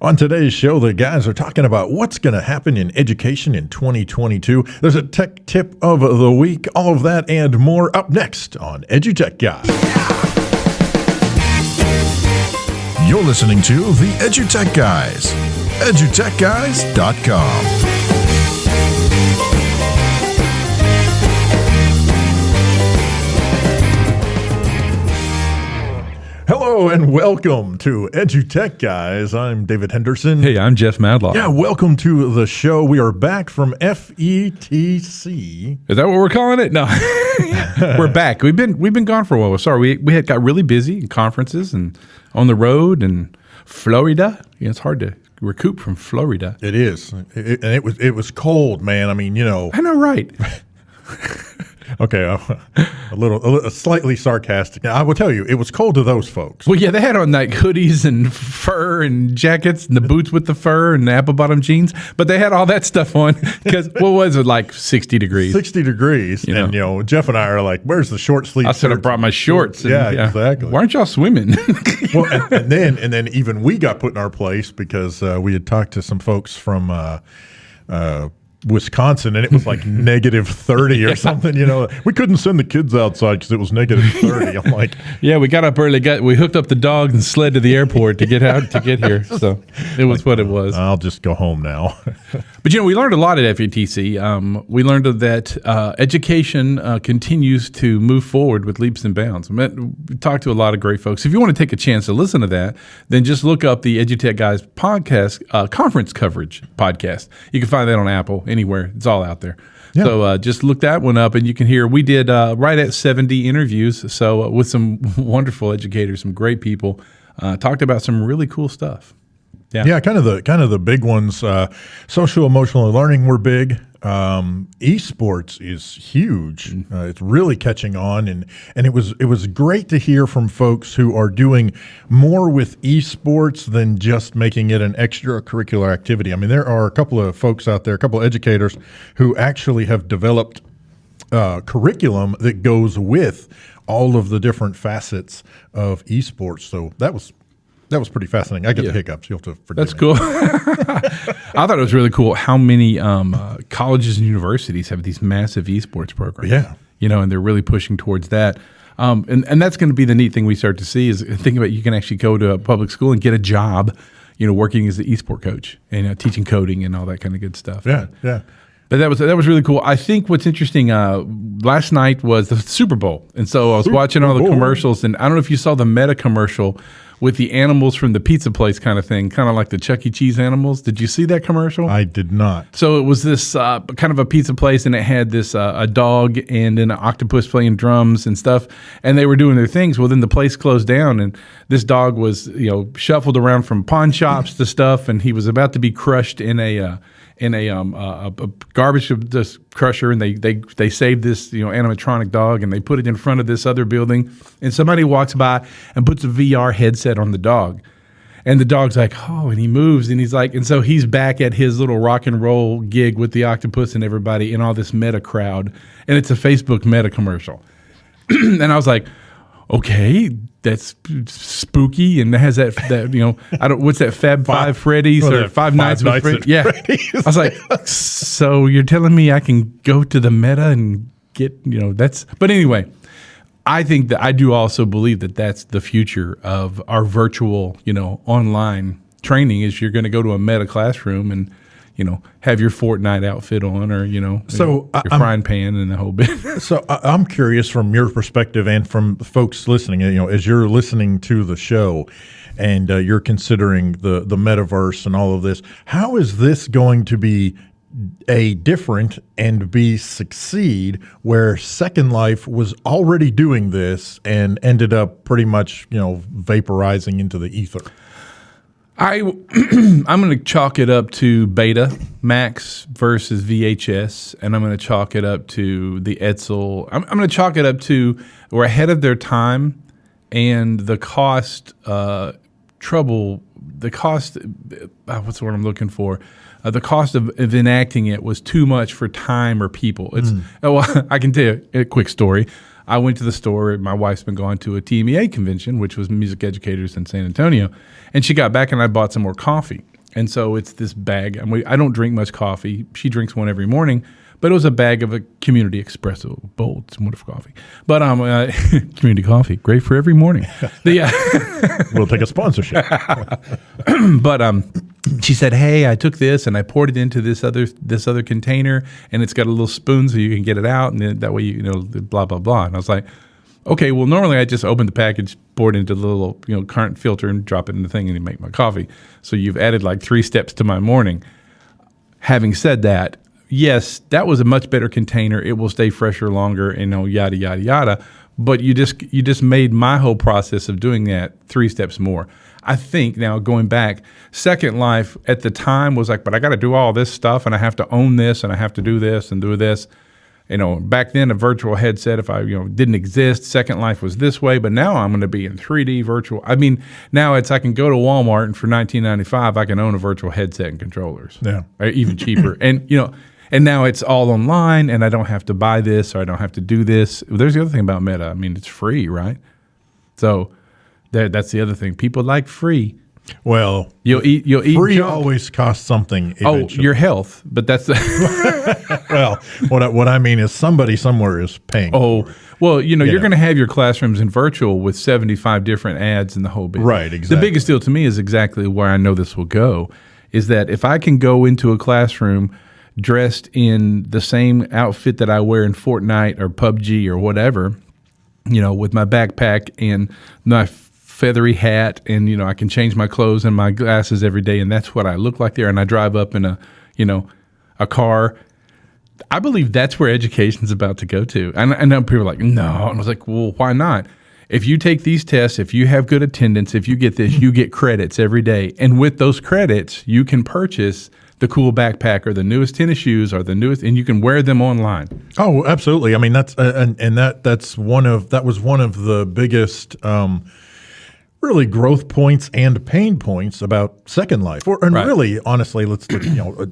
On today's show, the guys are talking about what's going to happen in education in 2022. There's a tech tip of the week, all of that and more up next on EduTechGuys. You're listening to the EduTechGuys, edutechguys.com. Hello and welcome to EduTechGuys. I'm David Henderson. Hey, I'm Jeff Madlock. Yeah, welcome to the show. We are back from FETC. Is that what we're calling it? No, we're back. We've been gone for a while. Sorry, we had got really busy in conferences and on the road and Florida. Yeah, it's hard to recoup from Florida. It is, and it was cold, man. I mean, you know. I know, right? Okay, a slightly sarcastic. I will tell you, it was cold to those folks. Well, yeah, they had on like hoodies and fur and jackets and the boots with the fur and the apple bottom jeans, but they had all that stuff on because what was it, like 60 degrees? 60 degrees, and you know, Jeff and I are like, "Where's the short sleeve?" I should have brought my shorts. Yeah, exactly. Why aren't y'all swimming? Well, and then even we got put in our place because we had talked to some folks from Wisconsin, and it was like negative 30 or something. You know, we couldn't send the kids outside because it was negative 30. I'm like, yeah, we got up early. We hooked up the dog and sled to the airport to get here. So it was what it was. I'll just go home now. But you know, we learned a lot at FETC. We learned that education continues to move forward with leaps and bounds. We talked to a lot of great folks. If you want to take a chance to listen to that, then just look up the EduTechGuys podcast conference coverage podcast. You can find that on Apple. Anywhere. It's all out there. Yeah. So just look that one up and you can hear. We did right at 70 interviews. So with some wonderful educators, some great people, talked about some really cool stuff. Yeah, kind of the big ones. Social emotional learning were big. Esports is huge. It's really catching on, and it was great to hear from folks who are doing more with esports than just making it an extracurricular activity. I mean, there are a couple of folks out there, a couple of educators who actually have developed curriculum that goes with all of the different facets of esports. So that was pretty fascinating. I get the hiccups. You'll have to forgive me. That's cool. I thought it was really cool how many colleges and universities have these massive esports programs. Yeah. You know, and they're really pushing towards that. And that's going to be the neat thing we start to see is think about you can actually go to a public school and get a job, you know, working as an esport coach and teaching coding and all that kind of good stuff. Yeah. But that was really cool. I think what's interesting, last night was the Super Bowl. And so I was watching all the commercials, and I don't know if you saw the Meta commercial with the animals from the pizza place kind of thing, kind of like the Chuck E. Cheese animals. Did you see that commercial? I did not. So it was this kind of a pizza place, and it had this a dog and an octopus playing drums and stuff, and they were doing their things. Well, then the place closed down, and this dog was, you know, shuffled around from pawn shops to stuff, and he was about to be crushed in a garbage crusher, and they saved this, you know, animatronic dog, and they put it in front of this other building, and somebody walks by and puts a VR headset on the dog, and the dog's like, oh, and he moves, and he's like, and so he's back at his little rock and roll gig with the octopus and everybody and all this Meta crowd, and it's a Facebook Meta commercial. And I was like, okay, that's spooky, and it has that you know, what's that Five Freddy's or Five Nights at Freddy's? Yeah, I was like, so you're telling me I can go to the Meta and get, you know, that's. But anyway, I think that I do also believe that that's the future of our virtual, you know, online training. Is you're going to go to a Meta classroom and, you know, have your Fortnite outfit on, or, you know, your frying pan and the whole bit. So I'm curious from your perspective and from the folks listening, you know, as you're listening to the show and you're considering the metaverse and all of this, how is this going to be different and succeed where Second Life was already doing this and ended up pretty much, you know, vaporizing into the ether? I'm going to chalk it up to Beta Max versus VHS, and I'm going to chalk it up to the Edsel. I'm going to chalk it up to we're ahead of their time, and the cost, what's the word I'm looking for? The cost of enacting it was too much for time or people. Well, I can tell you a quick story. I went to the store. My wife's been going to a TMEA convention, which was music educators in San Antonio, and she got back and I bought some more coffee. And so it's this bag. I don't drink much coffee. She drinks one every morning, but it was a bag of a Community Espresso bold. It's wonderful coffee. But Community Coffee, great for every morning. We'll take a sponsorship. But she said, "Hey, I took this and I poured it into this other container, and it's got a little spoon so you can get it out, and then that way blah blah blah." And I was like, "Okay, well, normally I just open the package, pour it into the little current filter, and drop it in the thing, and you make my coffee. So you've added like 3 steps to my morning." Having said that, yes, that was a much better container. It will stay fresher longer, and yada yada yada. But you just made my whole process of doing that 3 steps more. I think now going back, Second Life at the time was like, but I got to do all this stuff, and I have to own this, and I have to do this and do this. Back then a virtual headset, if I didn't exist, Second Life was this way. But now I'm going to be in 3D virtual. I mean, now I can go to Walmart, and for $19.95 I can own a virtual headset and controllers. Yeah, even cheaper. And now it's all online, and I don't have to buy this or I don't have to do this. There's the other thing about Meta. I mean, it's free, right? So that's the other thing. People like free. Well, you'll eat free junk. always costs something eventually. Oh, your health, but that's well, what I mean is somebody somewhere is paying. Oh, well, you're going to have your classrooms in virtual with 75 different ads and the whole bit. Right, exactly. The biggest deal to me is exactly where I know this will go, is that if I can go into a classroom dressed in the same outfit that I wear in Fortnite or PUBG or whatever, with my backpack and my feathery hat, and I can change my clothes and my glasses every day, and that's what I look like there, and I drive up in a car. I believe that's where education's about to go to. And I know people are like, no. And I was like, well, why not? If you take these tests, if you have good attendance, if you get this, you get credits every day. And with those credits, you can purchase the cool backpack or the newest tennis shoes or the newest, and you can wear them online. Oh, absolutely. I mean, that was one of the biggest really growth points and pain points about Second Life. Really, honestly, let's look,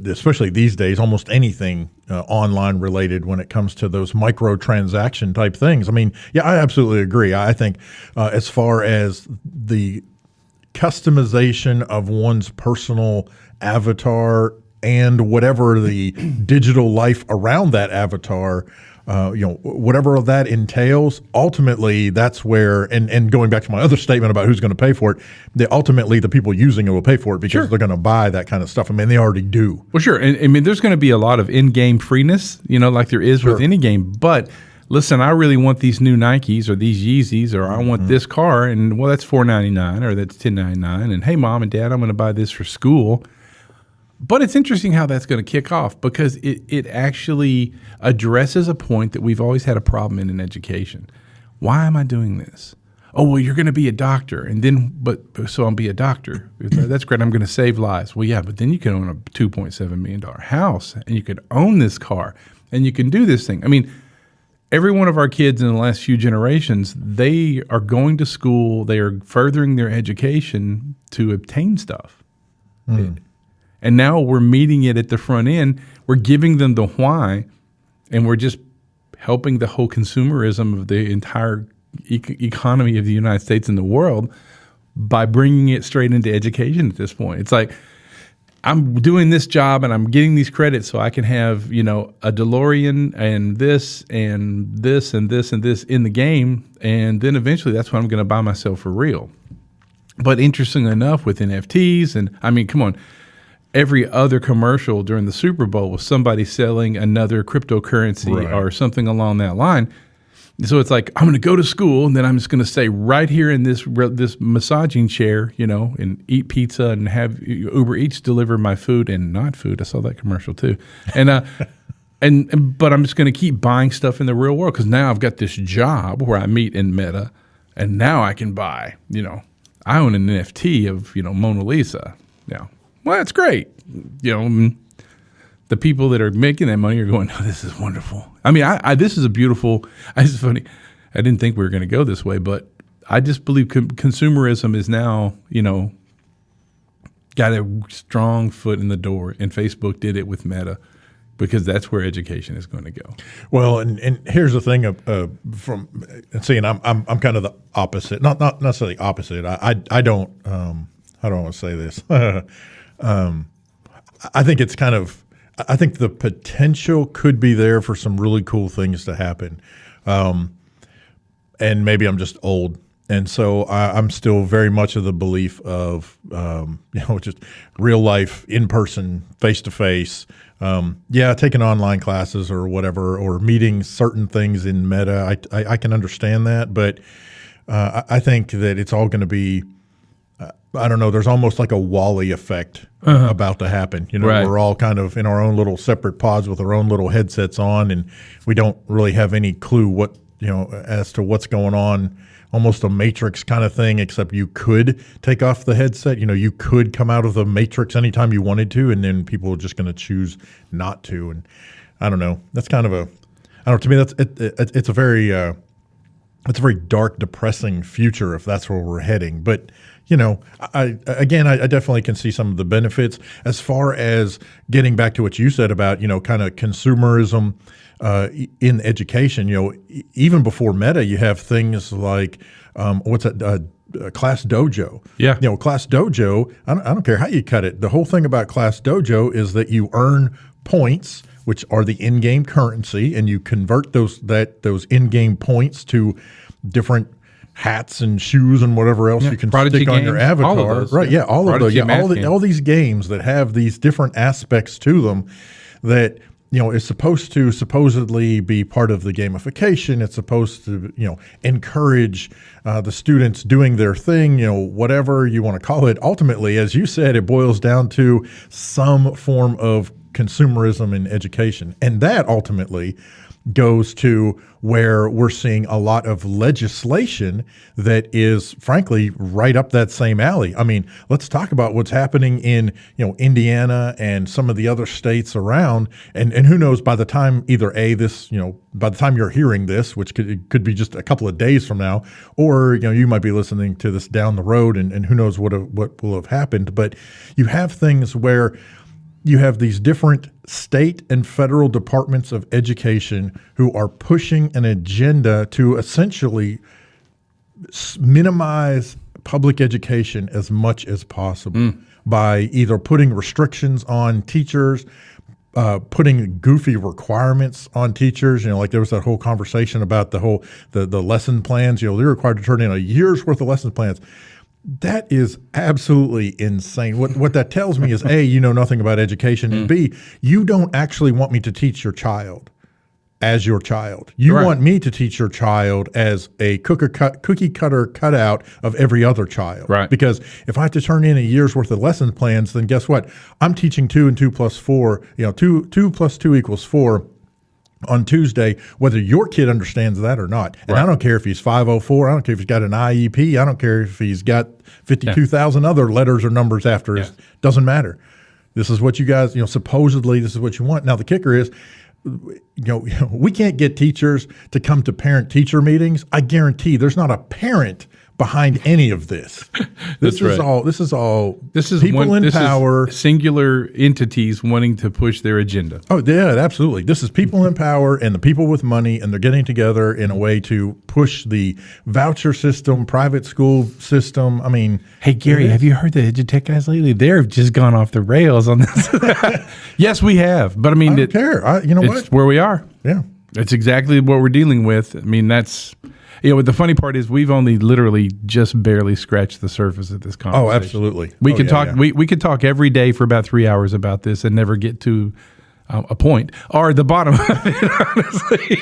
especially these days, almost anything online related when it comes to those microtransaction type things. I mean, yeah, I absolutely agree. I think as far as the customization of one's personal avatar and whatever the digital life around that avatar, whatever that entails, ultimately that's where, and going back to my other statement about who's going to pay for it, ultimately the people using it will pay for it because they're going to buy that kind of stuff. I mean, they already do. Well, sure. And I mean, there's going to be a lot of in-game freeness, like there is with any game. But listen, I really want these new Nikes or these Yeezys, or I want this car, and well, that's $4.99 or that's $10.99. And hey, Mom and Dad, I'm going to buy this for school. But it's interesting how that's going to kick off, because it actually addresses a point that we've always had a problem in education. Why am I doing this? Oh, well, you're going to be a doctor, and then so I'll be a doctor. That's great. I'm going to save lives. Well, yeah, but then you can own a $2.7 million house, and you could own this car, and you can do this thing. I mean, every one of our kids in the last few generations, they are going to school. They are furthering their education to obtain stuff. And now we're meeting it at the front end. We're giving them the why, and we're just helping the whole consumerism of the entire economy of the United States and the world by bringing it straight into education at this point. It's like, I'm doing this job and I'm getting these credits so I can have, a DeLorean and this and this and this and this in the game. And then eventually that's what I'm going to buy myself for real. But interestingly enough, with NFTs, and I mean, come on, every other commercial during the Super Bowl was somebody selling another cryptocurrency or something along that line. So it's like, I'm going to go to school, and then I'm just going to stay right here in this massaging chair, and eat pizza and have Uber Eats deliver my food, and not food. I saw that commercial too. And but I'm just going to keep buying stuff in the real world, because now I've got this job where I meet in Meta, and now I can buy, I own an NFT of, Mona Lisa. Yeah. Well, that's great. The people that are making that money are going, oh, this is wonderful. I mean, this is a beautiful, it's funny. I didn't think we were going to go this way, but I just believe consumerism is now, got a strong foot in the door, and Facebook did it with Meta. because that's where education is going to go. Well, and here's the thing from seeing I'm kind of the opposite, not necessarily opposite. I don't how do I want to say this? I think it's kind of, I think the potential could be there for some really cool things to happen. And maybe I'm just old. And so I'm still very much of the belief of, just real life, in person, face to face. Taking online classes or whatever, or meeting certain things in Meta. I can understand that, but I think that it's all going to be, I don't know, there's almost like a Wall-E effect about to happen. Right. We're all kind of in our own little separate pods with our own little headsets on, and we don't really have any clue what, as to what's going on. Almost a Matrix kind of thing, except you could take off the headset. You could come out of the Matrix anytime you wanted to, and then people are just going to choose not to. And I don't know. That's kind of to me, it's a very dark, depressing future if that's where we're heading. But I definitely can see some of the benefits as far as getting back to what you said about kind of consumerism. In education, even before Meta, you have things like Class Dojo. Yeah. Class Dojo, I don't care how you cut it. The whole thing about Class Dojo is that you earn points, which are the in-game currency, and you convert those in-game points to different hats and shoes and whatever else you can Prodigy stick on your games, avatar. all of those, right? Yeah, all Prodigy of those. All these games that have these different aspects to them that is supposed to supposedly be part of the gamification. It's supposed to, encourage the students doing their thing, whatever you want to call it. Ultimately, as you said, it boils down to some form of consumerism in education. And that ultimately goes to where we're seeing a lot of legislation that is, frankly, right up that same alley. I mean, let's talk about what's happening in, Indiana and some of the other states around. And who knows, by the time by the time you're hearing this, which could be just a couple of days from now, or, you might be listening to this down the road, and who knows what will have happened. But you have things where you have these different state and federal departments of education who are pushing an agenda to essentially minimize public education as much as possible by either putting restrictions on teachers, putting goofy requirements on teachers. Like there was that whole conversation about the lesson plans. They're required to turn in a year's worth of lesson plans. That is absolutely insane. What that tells me is, A, you know nothing about education, and B, you don't actually want me to teach your child as your child. You want me to teach your child as a cookie cutter cutout of every other child. Right. Because if I have to turn in a year's worth of lesson plans, then guess what? I'm teaching 2 and 2 plus 4, 2 plus 2 equals 4 on Tuesday, whether your kid understands that or not. And I don't care if he's 504. I don't care if he's got an IEP. I don't care if he's got 52,000 other letters or numbers after it. Doesn't matter. This is what you guys, supposedly this is what you want. Now, the kicker is, we can't get teachers to come to parent-teacher meetings. I guarantee there's not a parent behind any of this. This is all people in power. Singular entities wanting to push their agenda. Oh, yeah, absolutely. This is people in power and the people with money, and they're getting together in a way to push the voucher system, private school system. I mean, hey, Gary, have you heard the EduTech guys lately? They've just gone off the rails on this. Yes, we have. But I mean, I don't care. You know what? It's where we are. Yeah. It's exactly what we're dealing with. I mean, that's... the funny part is we've only literally just barely scratched the surface of this conversation. Oh, absolutely. We could talk. Yeah. We could talk every day for about 3 hours about this and never get to a point or the bottom of it, honestly.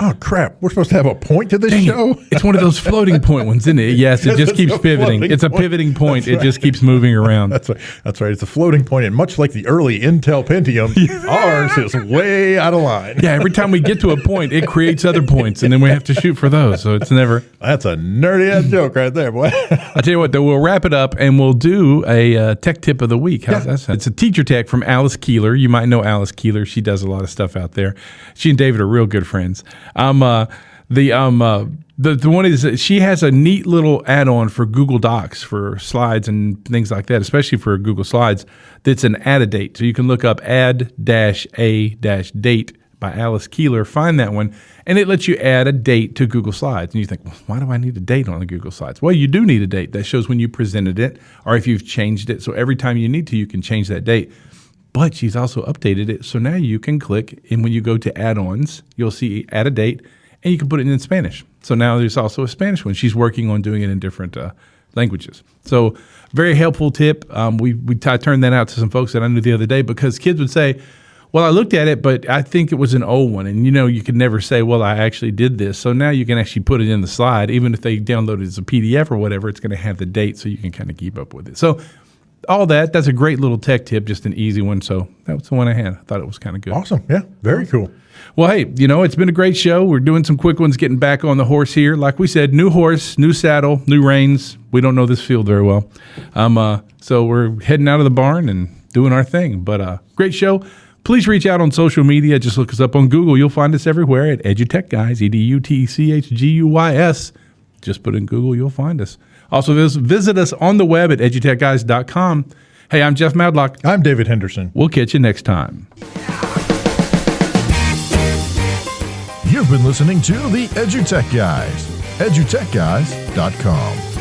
Oh, crap. We're supposed to have a point to this show? It's one of those floating point ones, isn't it? Yes, it just keeps pivoting. It's a pivoting point. It just keeps moving around. That's right. It's a floating point. And much like the early Intel Pentium, ours is way out of line. Yeah, every time we get to a point, it creates other points, and then we have to shoot for those. So it's never... That's a nerdy-ass joke right there, boy. I tell you what, though, we'll wrap it up, and we'll do a tech tip of the week. How's that sound? It's a teacher tech from Alice Keeler. You might know Alice Keeler. She does a lot of stuff out there. She and David are real good friends. The one is that she has a neat little add-on for Google Docs for slides and things like that, especially for Google Slides. That's an add-a-date. So you can look up add-a-date by Alice Keeler, find that one, and it lets you add a date to Google Slides. And you think, well, why do I need a date on the Google Slides? Well, you do need a date. That shows when you presented it or if you've changed it. So every time you need to, you can change that date. But she's also updated it. So now you can click, and when you go to add-ons, you'll see add a date, and you can put it in Spanish. So now there's also a Spanish one. She's working on doing it in different languages. So very helpful tip. I turned that out to some folks that I knew the other day because kids would say, well, I looked at it, but I think it was an old one. And, you could never say, well, I actually did this. So now you can actually put it in the slide. Even if they download it as a PDF or whatever, it's going to have the date so you can kind of keep up with it. So all that's a great little tech tip, just an easy one. So that was the one I had. I thought it was kind of good. Awesome. Yeah. Very cool. Well, hey, it's been a great show. We're doing some quick ones, getting back on the horse here. Like we said, new horse, new saddle, new reins. We don't know this field very well. So we're heading out of the barn and doing our thing. But great show. Please reach out on social media. Just look us up on Google. You'll find us everywhere at EduTechGuys, EduTechGuys. Just put in Google. You'll find us. Also, visit us on the web at edutechguys.com. Hey, I'm Jeff Madlock. I'm David Henderson. We'll catch you next time. You've been listening to the EduTech Guys, edutechguys.com.